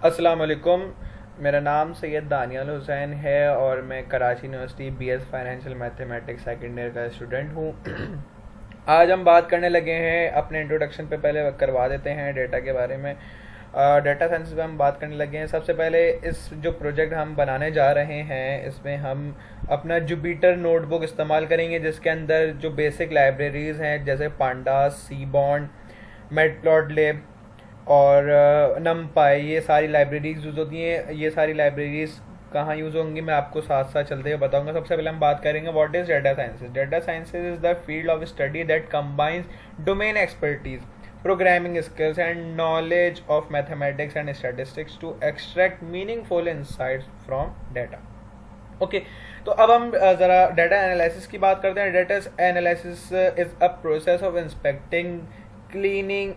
अस्सलाम वालेकुम। मेरा नाम सैयद दानियाल हुसैन है और मैं Karachi university BS financial mathematics second year का स्टूडेंट हूँ। आज हम बात करने लगे हैं, अपने इंट्रोडक्शन पे पहले करवा देते हैं डेटा के बारे में। डेटा साइंस पे हम बात करने लगे हैं। सबसे पहले इस जो प्रोजेक्ट हम बनाने जा रहे हैं इसमें हम अपना जुपिटर नोटबुक इस्तेमाल करेंगे, जिसके अंदर जो बेसिक लाइब्रेरीज़ हैं जैसे पांडास, सीबॉन्ड, मैटप्लॉटलिब और नमपाई, ये सारी लाइब्रेरीज यूज़ होती हैं। ये सारी लाइब्रेरीज कहाँ यूज़ होंगी मैं आपको साथ साथ चलते हुए बताऊंगा। सबसे पहले हम बात करेंगे what is data sciences. Data sciences is the field of study that combines domain expertise, programming skills and knowledge of mathematics and statistics to extract meaningful insights from data. Okay, तो अब हम ज़रा डेटा एनालिसिस की बात करते हैं। Data analysis is a process of inspecting, cleaning,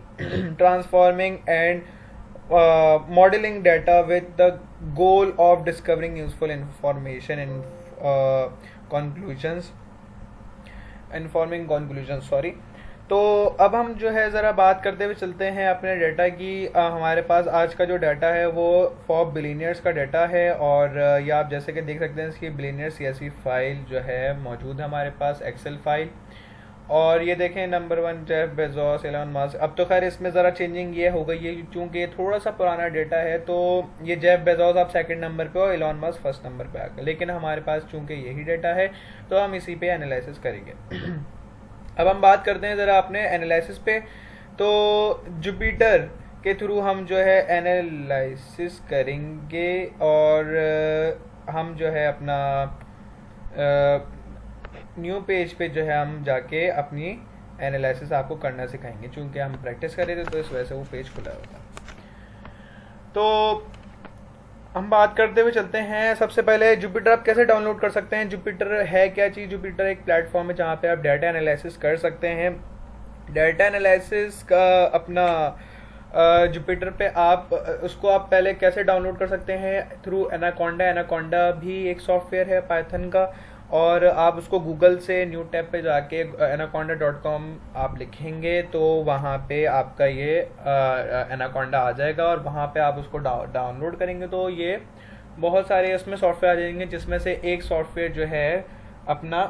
transforming, and modeling data with the goal of discovering useful information and conclusions, informing conclusions, sorry। तो अब हम जो है ज़रा बात करते हुए चलते हैं अपने डेटा की। हमारे पास आज का जो डाटा है वो फॉर बिलीनियर्स का डाटा है और ये आप जैसे कि देख सकते हैं इसकी बिलीनियर CSV फाइल जो है मौजूद है हमारे पास, एक्सेल फाइल। और ये देखें number 1 Jeff Bezos, Elon Musk. अब तो खैर इसमें ज़रा चेंजिंग ये हो गई है क्योंकि ये थोड़ा सा पुराना डेटा है, तो ये जेफ बेजोस आप सेकंड नंबर पे और एलन मस्क फर्स्ट नंबर पे आ गए। लेकिन हमारे पास चूंकि यही डेटा है तो हम इसी पे एनालिसिस करेंगे। अब हम बात करते हैं ज़रा अपने एनालिसिस पे। तो जुपिटर के थ्रू हम जो है एनालिसिस करेंगे और हम जो है अपना न्यू पेज पे जो है हम जाके अपनी एनालिसिस आपको करना सिखाएंगे। चूंकि हम प्रैक्टिस कर रहे थे तो इस वजह से वो पेज खुला होता है। तो हम बात करते हुए चलते हैं। सबसे पहले जुपिटर आप कैसे डाउनलोड कर सकते हैं, जुपिटर है क्या चीज़। जुपिटर एक प्लेटफॉर्म है जहाँ पे आप डाटा एनालिसिस कर सकते हैं। डाटा एनालिसिस का अपना जुपिटर पे आप उसको आप पहले कैसे डाउनलोड कर सकते हैं, थ्रू एनाकोंडा। एनाकोंडा भी एक सॉफ्टवेयर है पाइथन का, और आप उसको गूगल से न्यू टैब पे जाके anaconda.com आप लिखेंगे तो वहाँ पे आपका ये एनाकोंडा आ जाएगा और वहाँ पे आप उसको डाउनलोड करेंगे तो ये बहुत सारे इसमें सॉफ्टवेयर आ जाएंगे, जिसमें से एक सॉफ्टवेयर जो है अपना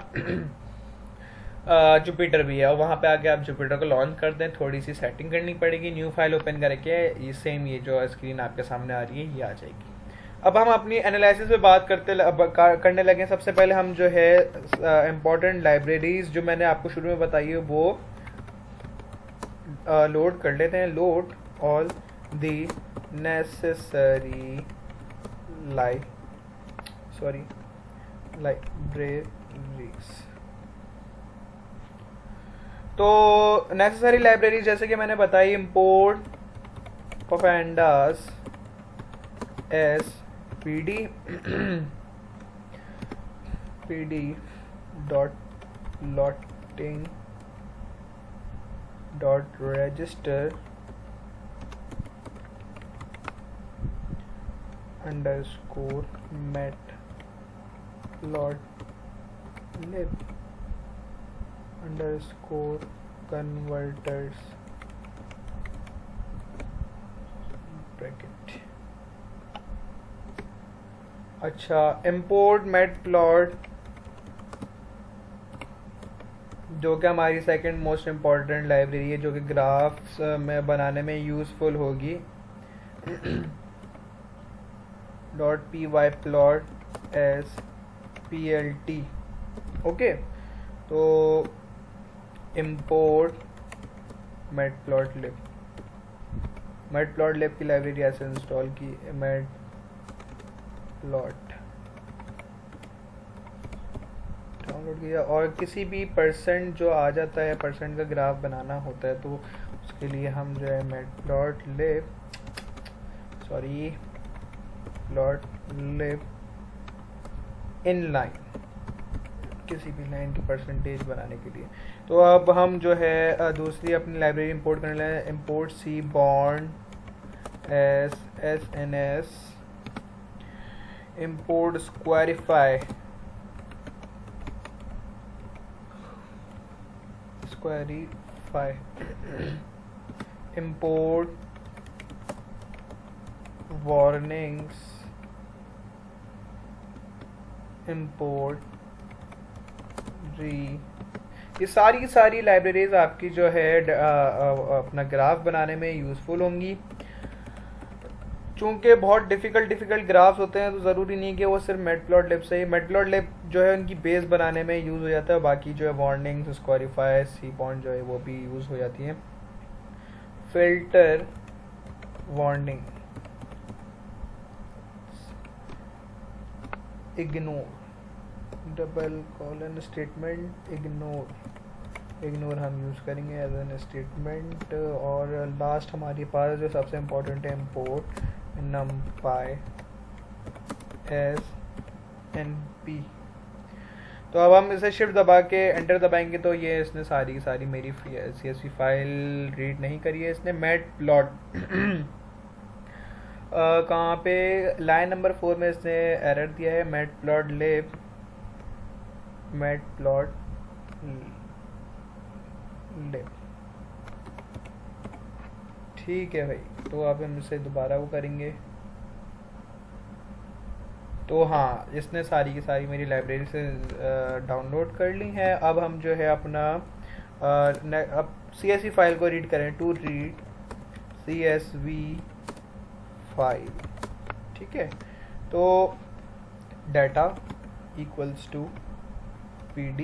जुपिटर भी है। और वहाँ पे आके आप जुपिटर को लॉन्च कर दें, थोड़ी सी सेटिंग करनी पड़ेगी, न्यू फाइल ओपन करके ये सेम ये जो स्क्रीन आपके सामने आ रही है ये आ जाएगी। अब हम अपनी एनालिसिस पे बात करने लगे। सबसे पहले हम जो है इम्पोर्टेंट लाइब्रेरीज जो मैंने आपको शुरू में बताई है वो लोड कर लेते हैं। Load all the necessary libraries. तो नेसेसरी लाइब्रेरी जैसे कि मैंने बताई, import pandas pd pd.plotting.register underscore matplotlib underscore converters bracket। अच्छा, इम्पोर्ट मैटप्लॉट जो कि हमारी सेकंड मोस्ट इम्पॉर्टेंट लाइब्रेरी है, जो कि ग्राफ्स में बनाने में यूज़फुल होगी। .py plot as plt। Okay, तो इम्पोर्ट मैटप्लॉटलिब। मैटप्लॉटलिब की लाइब्रेरी ऐसे इंस्टॉल की, मैटप्लॉट डाउनलोड किया। और किसी भी परसेंट जो आ जाता है, परसेंट का ग्राफ बनाना होता है तो उसके लिए हम जो है मैटप्लॉटलिब प्लॉटलिब इनलाइन, किसी भी लाइन की परसेंटेज बनाने के लिए। तो अब हम जो है दूसरी अपनी लाइब्रेरी इंपोर्ट करने लगे। Import seaborn SNS, import squarify import warnings import re, ये सारी की सारी लाइब्रेरीज आपकी जो है अपना ग्राफ बनाने में यूज़फुल होंगी। चूंकि बहुत डिफ़िकल्ट ग्राफ्स होते हैं तो ज़रूरी नहीं कि वो सिर्फ मैटप्लॉटलिब से ही, मैटप्लॉटलिब जो है उनकी बेस बनाने में यूज़ हो जाता है, बाकी जो है वार्निंग्स, स्क्वारीफाई, सी पॉइंट जो है वो भी यूज़ हो जाती हैं। Filter warning, ignore, double colon statement, ignore हम यूज़ करेंगे एज एन स्टेटमेंट। और लास्ट हमारे पास जो सबसे इम्पोर्टेंट है, इम्पोर्ट numpy as np। तो अब हम इसे शिफ्ट दबा के एंटर दबाएंगे तो ये इसने सारी सारी मेरी CSV फाइल रीड नहीं करी है इसने। मैटप्लॉट कहाँ पे, लाइन नंबर 4 में इसने एरर दिया है, मैटप्लॉटलिब ठीक है भाई। तो अब हम इसे दोबारा वो करेंगे। तो हाँ, इसने सारी की सारी मेरी लाइब्रेरी से डाउनलोड कर ली है। अब हम जो है अपना अब CSV फाइल को रीड करें, टू रीड CSV फाइल। ठीक है, तो data equals to PD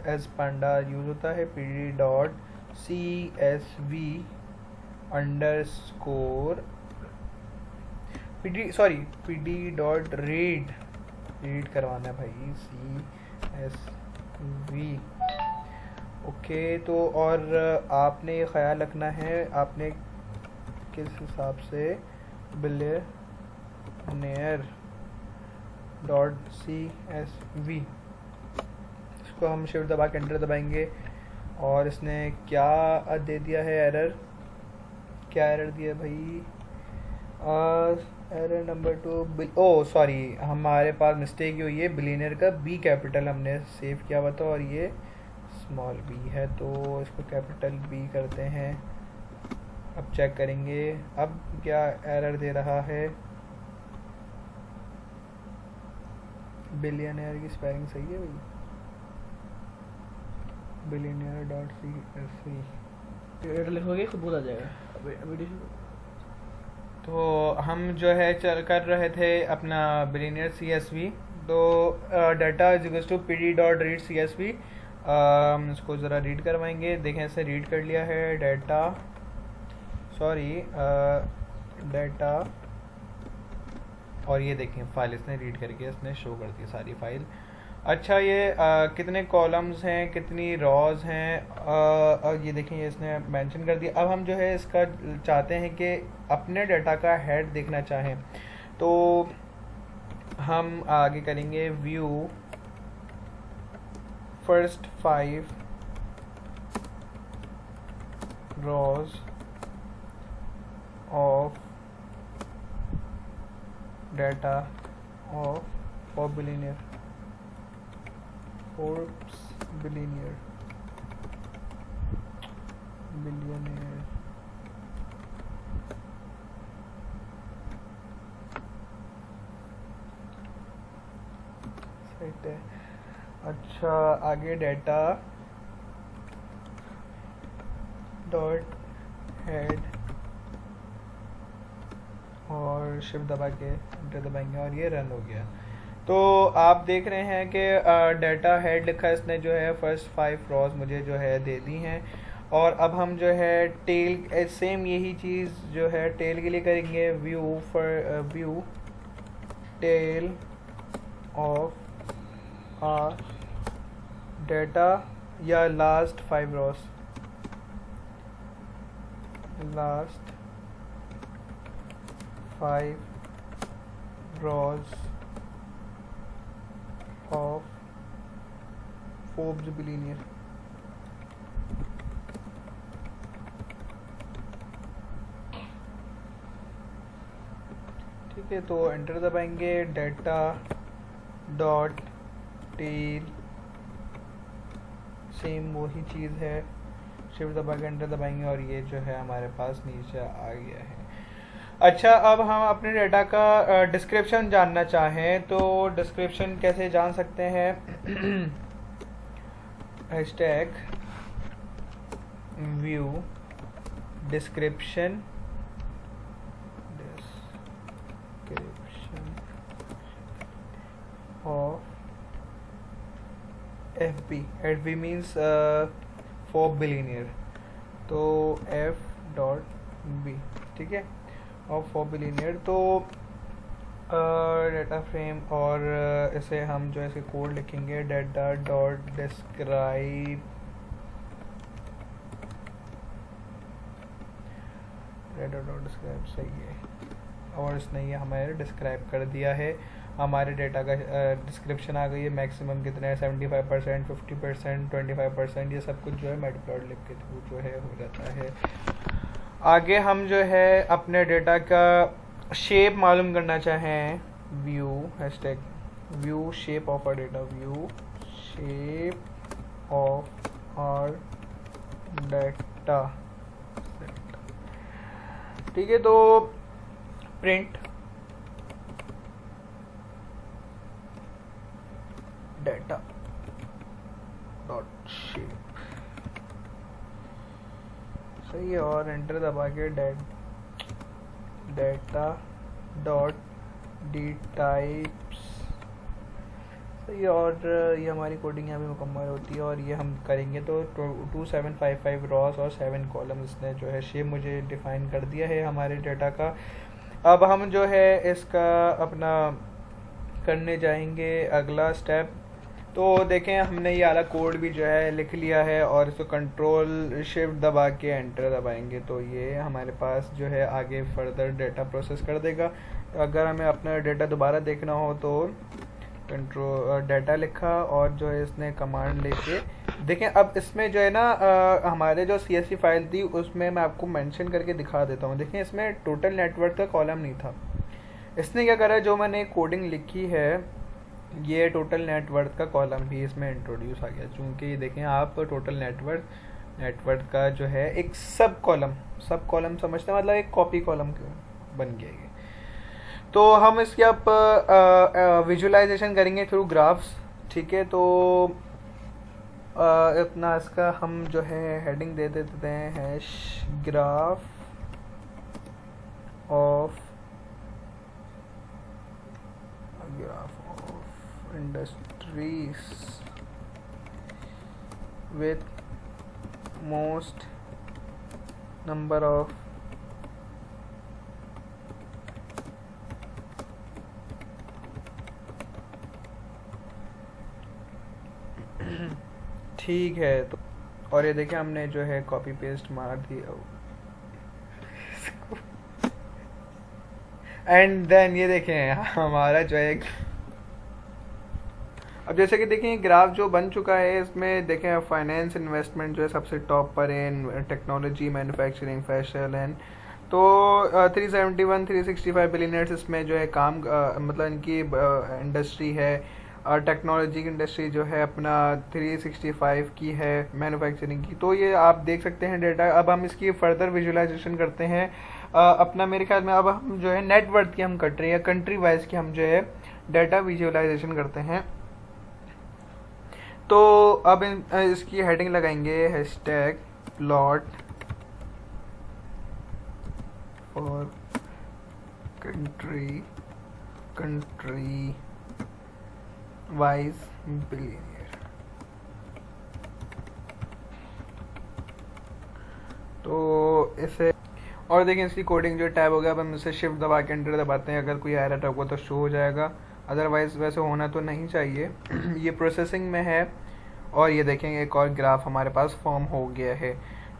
as panda use होता है, PD dot CSV underscore PD dot read करवाना है भाई, CSV। ओके, तो और आपने ये ख्याल रखना है आपने किस हिसाब से, बिलियनियर डॉट CSV। इसको हम शिफ्ट दबा के एंटर दबाएंगे और इसने क्या दे दिया है, एरर। क्या एरर दिया भाई, एरर नंबर 2, ओ सॉरी, हमारे पास मिस्टेक ही हुई है, बिलियनियर का B कैपिटल हमने सेव किया हुआ था और ये स्मॉल b है, तो इसको कैपिटल B करते हैं। अब चेक करेंगे अब क्या एरर दे रहा है। बिलियनियर की स्पेलिंग सही है भाई, बिलियनियर डॉट CSV लिखोगे खुद बोला जाएगा। तो हम जो है चल कर रहे थे अपना बिलियनियर CSV, तो data is equals to PD dot read CSV। हम इसको ज़रा रीड करवाएंगे, देखें इसे रीड कर लिया है, डाटा और ये देखें फाइल इसने रीड करके इसने शो कर दी सारी फाइल। अच्छा, ये कितने कॉलम्स हैं, कितनी रॉज हैं, ये देखें ये इसने मेंशन कर दिया। अब हम जो है इसका चाहते हैं कि अपने डाटा का हेड देखना चाहें, तो हम आगे करेंगे view first 5 rows of data of billionaire, Forbes billionaire set है। अच्छा, आगे डाटा डॉट हेड और शिफ्ट दबा के एंटर दबाएंगे और ये रन हो गया। तो आप देख रहे हैं कि डाटा हेड लिखा इसने जो है फर्स्ट 5 रॉज मुझे जो है दे दी हैं। और अब हम जो है टेल, सेम यही चीज़ जो है टेल के लिए करेंगे, व्यू टेल ऑफ डाटा या last 5 rows, last 5 rows of Forbes billionaire। ठीक है, तो एंटर दबाएंगे, डाटा डॉट टेल, सेम वही चीज़ है, शिफ्ट दबा के एंटर दबाएंगे और ये जो है हमारे पास नीचे आ गया है। अच्छा, अब हम अपने डेटा का डिस्क्रिप्शन जानना चाहें तो डिस्क्रिप्शन कैसे जान सकते हैं? Hashtag view description of FB means for billionaire, तो F.B, ठीक है, और फॉर बिलीनियर। तो डेटा फ्रेम और इसे हम जो ऐसे कोड लिखेंगे डेटा डॉट डिस्क्राइब सही है, और इसने ये हमारे डिस्क्राइब कर दिया है। हमारे डेटा का डिस्क्रिप्शन आ गई है, मैक्सिमम कितना है 75%, 50%, 25%, ये सब कुछ जो है मैटप्लॉट लिख के थ्रू जो है हो जाता है। आगे हम जो है अपने डेटा का शेप मालूम करना चाहें, view hashtag view shape of our data, view shape of our data, ठीक है। तो प्रिंट डेटा डॉट शेप, सही है, और एंटर दबा के डेटा डॉट डी टाइप्स, सही है, और ये हमारी कोडिंग यहाँ पे मुकम्मल होती है। और ये हम करेंगे तो 2755 रॉस और 7 कॉलम इसने जो है शेप मुझे डिफाइन कर दिया है हमारे डेटा का। अब हम जो है इसका अपना करने जाएंगे अगला स्टेप। तो देखें, हमने ये वाला कोड भी जो है लिख लिया है और इसको कंट्रोल शिफ्ट दबा के एंटर दबाएंगे तो ये हमारे पास जो है आगे फर्दर डेटा प्रोसेस कर देगा। तो अगर हमें अपना डेटा दोबारा देखना हो तो कंट्रोल डेटा लिखा और जो है इसने कमांड लेके देखें। अब इसमें जो है ना हमारे जो CSV फाइल थी उसमें मैं आपको मेंशन करके दिखा देता हूँ। देखें, इसमें टोटल नेटवर्क का कॉलम नहीं था। इसने क्या करा, जो मैंने कोडिंग लिखी है ये टोटल नेटवर्क का कॉलम भी इसमें इंट्रोड्यूस आ गया। चूँकि ये देखें आप, टोटल नेटवर्क का जो है एक सब कॉलम समझते हैं, मतलब एक कॉपी कॉलम बन गया ये। तो हम इसकी अब विजुअलाइजेशन करेंगे थ्रू ग्राफ्स, ठीक है। तो अपना इसका हम जो है हेडिंग दे देते हैं hash graph of industries with most number of ठीक है। तो और ये देखिए हमने जो है कॉपी पेस्ट मार दिया एंड देन ये देखें हमारा जो है, अब जैसे कि देखें ग्राफ जो बन चुका है इसमें देखें फाइनेंस इन्वेस्टमेंट जो है सबसे टॉप पर है, टेक्नोलॉजी मैन्युफैक्चरिंग फैशन एंड तो 371 365 बिलियनर्स इसमें जो है काम मतलब इनकी इंडस्ट्री है। टेक्नोलॉजी की इंडस्ट्री जो है अपना 365 की है, मैन्युफैक्चरिंग की। तो ये आप देख सकते हैं डेटा। अब हम इसकी फर्दर विजुअलाइजेशन करते हैं अपना, मेरे ख्याल में अब हम जो है नेटवर्थ की हम कंट्री या कंट्री वाइज की हम जो है डेटा विजुअलाइजेशन करते हैं। तो अब इसकी हेडिंग लगाएंगे हैशटैग प्लॉट और कंट्री वाइज बिलियनियर। तो इसे और देखें इसकी कोडिंग जो टैब हो गया। अब हम इसे शिफ्ट दबा के एंटर दबाते हैं, अगर कोई एरर होगा तो शो हो जाएगा, अदरवाइज वैसे होना तो नहीं चाहिए। ये प्रोसेसिंग में है और ये देखेंगे एक और ग्राफ हमारे पास फॉर्म हो गया है,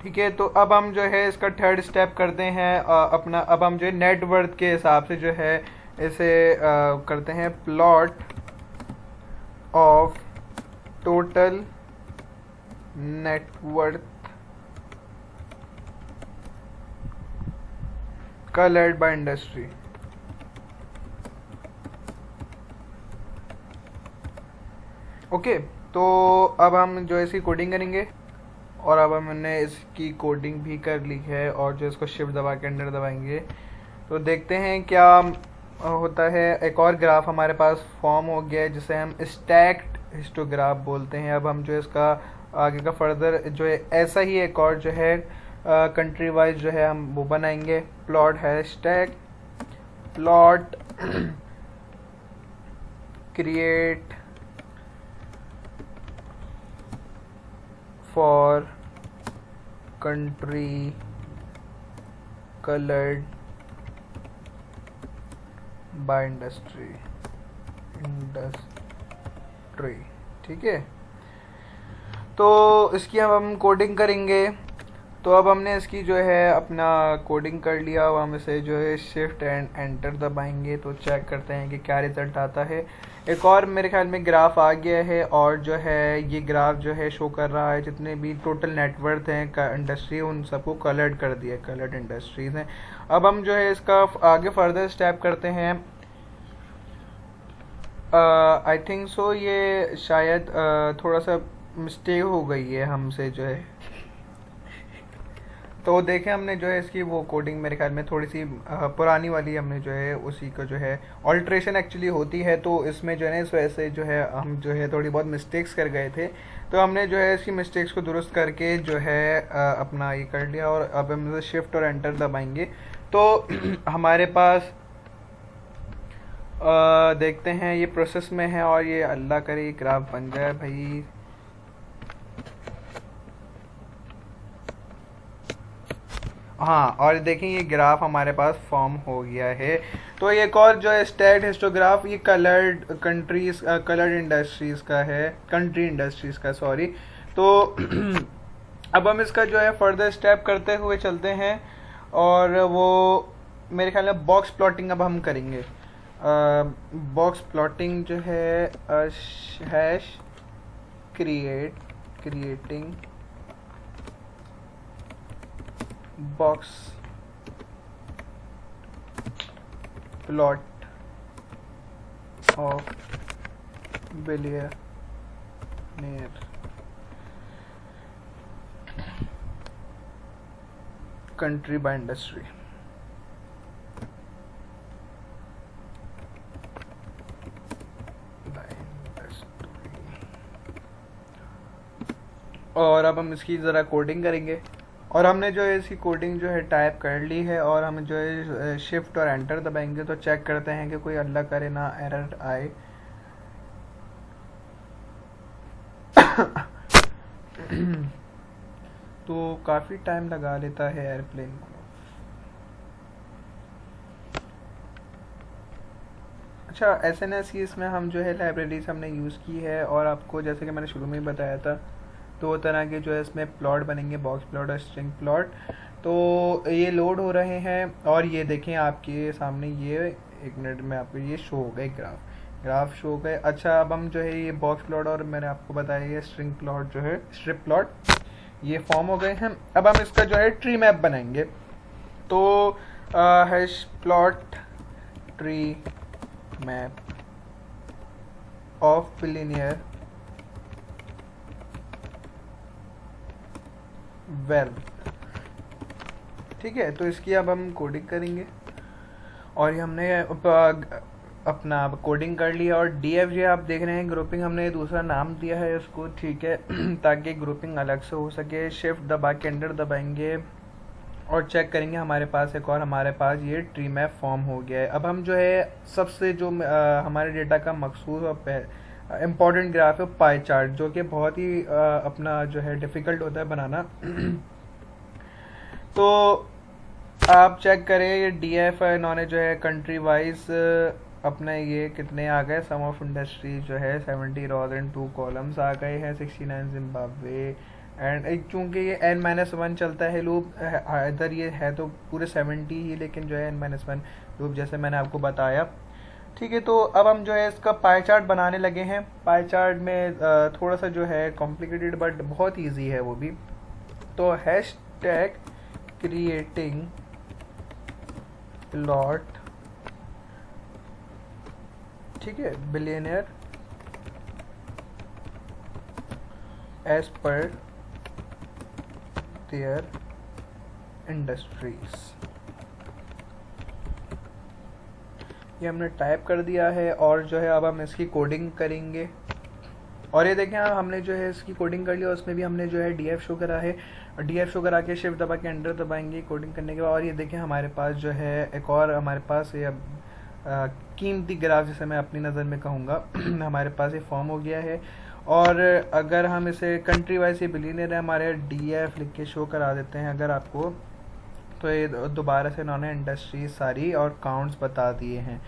ठीक है। तो अब हम जो है इसका थर्ड स्टेप करते हैं अपना। अब हम जो है नेटवर्थ के हिसाब से जो है इसे करते हैं plot of total net worth coloured by industry. Okay, तो अब हम जो इसकी कोडिंग करेंगे और अब हमने इसकी कोडिंग भी कर ली है और जो इसको शिफ्ट दबा के एंटर दबाएंगे तो देखते हैं क्या होता है। एक और ग्राफ हमारे पास फॉर्म हो गया है जिसे हम स्टैक्ड हिस्टोग्राफ बोलते हैं। अब हम जो है इसका आगे का फर्दर जो है ऐसा ही एक और जो है कंट्री वाइज जो है हम वो बनाएंगे। प्लॉट है stack plot create for country coloured by industry. ठीक है, तो इसकी अब हम कोडिंग करेंगे। तो अब हमने इसकी जो है अपना कोडिंग कर लिया। अब हम इसे जो है शिफ्ट एंड एंटर दबाएंगे तो चेक करते हैं कि क्या रिजल्ट आता है। एक और मेरे ख्याल में ग्राफ आ गया है और जो है ये ग्राफ जो है शो कर रहा है जितने भी टोटल नेटवर्थ हैं इंडस्ट्री उन सबको कलर्ड कर दिया, कलर्ड इंडस्ट्रीज हैं। अब हम जो है इसका आगे फर्दर स्टेप करते हैं। आई थिंक सो ये शायद थोड़ा सा मिस्टेक हो गई है हमसे जो है। तो देखें हमने जो है इसकी वो कोडिंग मेरे ख्याल में थोड़ी सी पुरानी वाली हमने जो है उसी को जो है ऑल्ट्रेशन एक्चुअली होती है। तो इसमें जो है ना इस वजह से जो है हम जो है थोड़ी बहुत मिस्टेक्स कर गए थे। तो हमने जो है इसकी मिस्टेक्स को दुरुस्त करके जो है अपना ये कर लिया। और अब हम शिफ्ट और एंटर दबाएंगे तो हमारे पास देखते हैं ये प्रोसेस में है और ये अल्लाह करे ग्राफ बन जाए भाई। हाँ, और देखें ये ग्राफ हमारे पास फॉर्म हो गया है। तो एक और जो है स्टैट हिस्टोग्राफ ये कलर्ड कंट्रीज कलर्ड इंडस्ट्रीज का है, कंट्री इंडस्ट्रीज का सॉरी। तो अब हम इसका जो है फर्दर स्टेप करते हुए चलते हैं और वो मेरे ख्याल में बॉक्स प्लॉटिंग अब हम करेंगे। बॉक्स प्लॉटिंग जो है hash creating box plot of billionaire country by industry. और अब हम इसकी ज़रा कोडिंग करेंगे। और हमने जो है इसकी कोडिंग जो है टाइप कर ली है और हम जो है शिफ्ट और एंटर दबाएंगे तो चेक करते हैं कि कोई अल्लाह करे ना एरर आए। तो काफ़ी टाइम लगा लेता है एयरप्लेन। अच्छा, एसएनएस की इसमें हम जो है लाइब्रेरीज हमने यूज़ की है और आपको जैसे कि मैंने शुरू में ही बताया था दो तरह के जो है इसमें प्लॉट बनेंगे, बॉक्स प्लॉट और स्ट्रिंग प्लॉट। तो ये लोड हो रहे हैं और ये देखें आपके सामने ये एक मिनट में आपको ये शो हो गए ग्राफ शो हो गए। अच्छा, अब हम जो है ये बॉक्स प्लॉट और मैंने आपको बताया ये स्ट्रिंग प्लॉट जो है स्ट्रिप प्लॉट ये फॉर्म हो गए हैं। अब हम इसका जो है ट्री मैप बनाएंगे। तो hash plot tree map of billionaire ठीक है। तो इसकी अब हम कोडिंग करेंगे और ये हमने अपना कोडिंग कर लिया। और DFG आप देख रहे हैं ग्रुपिंग हमने दूसरा नाम दिया है इसको, ठीक है, ताकि ग्रुपिंग अलग से हो सके। शिफ्ट दबा के एंटर दबाएंगे और चेक करेंगे हमारे पास एक और हमारे पास ये ट्री मैप फॉर्म हो गया है। अब हम जो है सबसे जो हमारे डेटा का मखसूस और इम्पॉर्टेंट ग्राफ है पाई चार्ट, जो कि बहुत ही अपना जो है डिफ़िकल्ट होता है बनाना। तो आप चेक करें ये DF इन्होंने जो है कंट्री वाइज अपने ये कितने आ गए। सम ऑफ इंडस्ट्री जो है 70 रॉज एंड 2 कॉलम्स आ गए हैं। 69 जिम्बाब्वे एंड चूंकि ये n-1 चलता है लूप, इधर ये है तो पूरे 70 ही, लेकिन जो है n-1 लूप जैसे मैंने आपको बताया, ठीक है। तो अब हम जो है इसका पाई चार्ट बनाने लगे हैं। पाई चार्ट में थोड़ा सा जो है कॉम्प्लिकेटेड बट बहुत इजी है वो भी। तो हैश टैग क्रिएटिंग प्लॉट, ठीक है, billionaire as per their industries. ये हमने टाइप कर दिया है और जो है अब हम इसकी कोडिंग करेंगे। और ये देखें हमने जो है इसकी कोडिंग कर लिया, उसमें भी हमने जो है डीएफ शो करा है। डीएफ शो करा के शिफ्ट दबा के एंटर दबाएंगे कोडिंग करने के बाद। और ये देखें हमारे पास जो है एक और हमारे पास ये कीमती ग्राफ जिसे मैं अपनी नज़र में कहूँगा हमारे पास ये फॉर्म हो गया है। और अगर हम इसे कंट्री वाइज ये बिलियनियर है हमारे डीएफ लिख के शो करा देते हैं अगर आपको, तो ये दोबारा से इन्होंने इंडस्ट्री सारी और काउंट्स बता दिए हैं।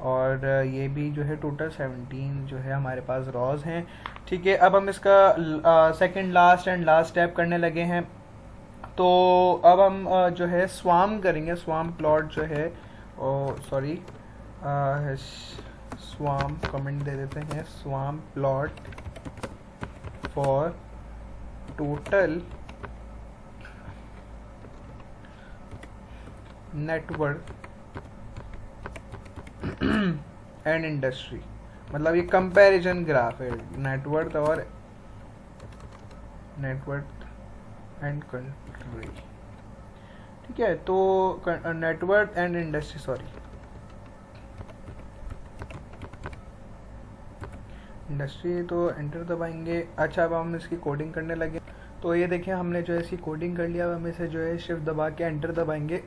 और ये भी जो है टोटल 17 जो है हमारे पास रॉज हैं। ठीक है, अब हम इसका second last and last step करने लगे हैं। तो अब हम जो है स्वाम करेंगे। स्वाम प्लॉट जो है सॉरी स्वाम कमेंट दे देते हैं, swarm plot for total network and industry, मतलब ये कंपैरिजन ग्राफ है नेटवर्क और नेटवर्क एंड कंट्री। ठीक है, तो नेटवर्क एंड इंडस्ट्री इंडस्ट्री तो एंटर दबाएंगे। अच्छा, अब हम इसकी कोडिंग करने लगे। तो ये देखिए हमने जो है इसकी कोडिंग कर लिया। अब हम इसे जो है शिफ्ट दबा के एंटर दबाएंगे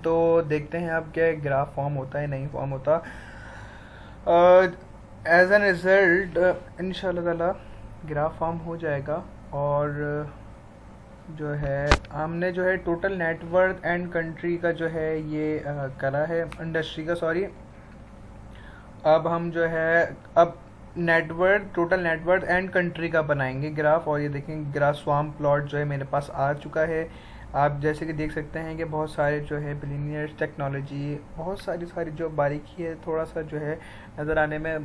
तो देखते हैं अब क्या ग्राफ फॉर्म होता है नहीं फॉर्म होता। एज एन रिजल्ट इंशाल्लाह ताला ग्राफ फॉर्म हो जाएगा। और जो है हमने जो है टोटल नेटवर्क एंड कंट्री का जो है ये करा है, इंडस्ट्री का सॉरी। अब हम जो है अब टोटल नेटवर्क एंड कंट्री का बनाएंगे ग्राफ। और ये देखें ग्राफ स्वाम प्लॉट जो है मेरे पास आ चुका है। आप जैसे कि देख सकते हैं कि बहुत सारे जो है बिलियनियर्स टेक्नोलॉजी, बहुत सारी जो बारीकी है थोड़ा सा जो है नज़र आने में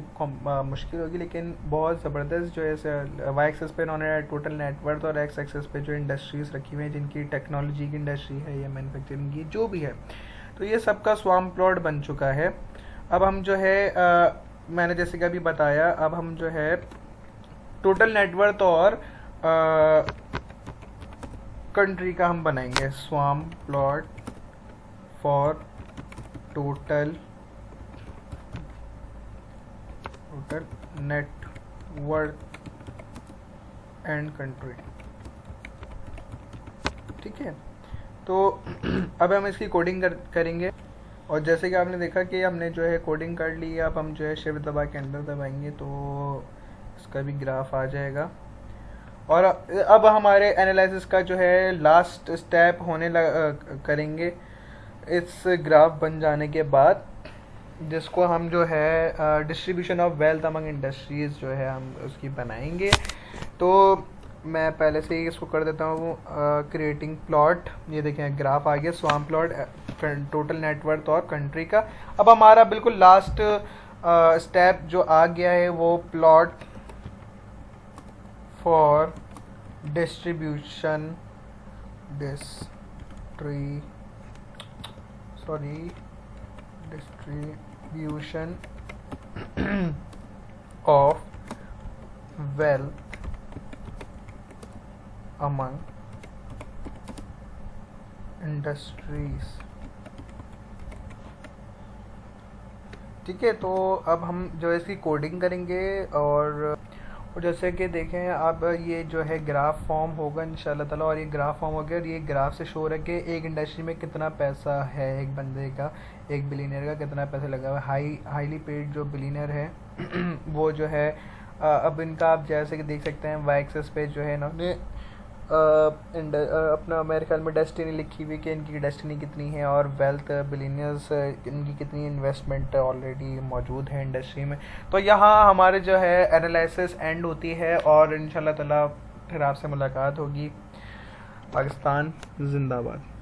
मुश्किल होगी, लेकिन बहुत ज़बरदस्त जो है वाई एक्सेस पे इन्होंने टोटल नेटवर्क और एक्स एक्सेस पे जो इंडस्ट्रीज़ रखी हुई हैं जिनकी टेक्नोलॉजी की इंडस्ट्री है या मैन्युफैक्चरिंग की जो भी है, तो ये सबका स्वाम प्लॉट बन चुका है। अब हम जो है मैंने जैसे कि अभी बताया, अब हम जो है टोटल नेटवर्क और कंट्री का हम बनाएंगे swarm plot for total network and country. ठीक है, तो अब हम इसकी कोडिंग करेंगे। और जैसे कि आपने देखा कि हमने जो है कोडिंग कर ली। अब हम जो है शिफ्ट दबा के अंदर दबाएंगे तो इसका भी ग्राफ आ जाएगा। और अब हमारे एनालिसिस का जो है लास्ट स्टेप करेंगे इस ग्राफ बन जाने के बाद, जिसको हम जो है distribution of wealth among industries जो है हम उसकी बनाएंगे। तो मैं पहले से ही इसको कर देता हूँ क्रिएटिंग प्लॉट। ये देखें ग्राफ आ गया स्वाम प्लॉट टोटल नेटवर्क और कंट्री का। अब हमारा बिल्कुल लास्ट स्टेप जो आ गया है वो plot for distribution of wealth among industries. ठीक है, तो अब हम जो है इसकी कोडिंग करेंगे। और जैसे कि देखें अब ये जो है ग्राफ फॉर्म होगा इंशाल्लाह ताला। और ये ग्राफ फॉर्म हो गया और ये ग्राफ से शो रहा है कि एक इंडस्ट्री में कितना पैसा है एक बंदे का, एक बिलियनियर का कितना पैसा लगा हुआ है। हाईली पेड जो बिलियनियर है वो जो है अब इनका आप जैसे कि देख सकते हैं वाई एक्सेस पे जो है इन्होंने अपना मेरे ख्याल में डेस्टिनी लिखी हुई कि इनकी डेस्टिनी कितनी है और वेल्थ बिलियनियर्स इनकी कितनी इन्वेस्टमेंट ऑलरेडी मौजूद है इंडस्ट्री में। तो यहाँ हमारे जो है एनालिसिस एंड होती है और इंशाल्लाह ताला फिर आपसे मुलाकात होगी। पाकिस्तान जिंदाबाद।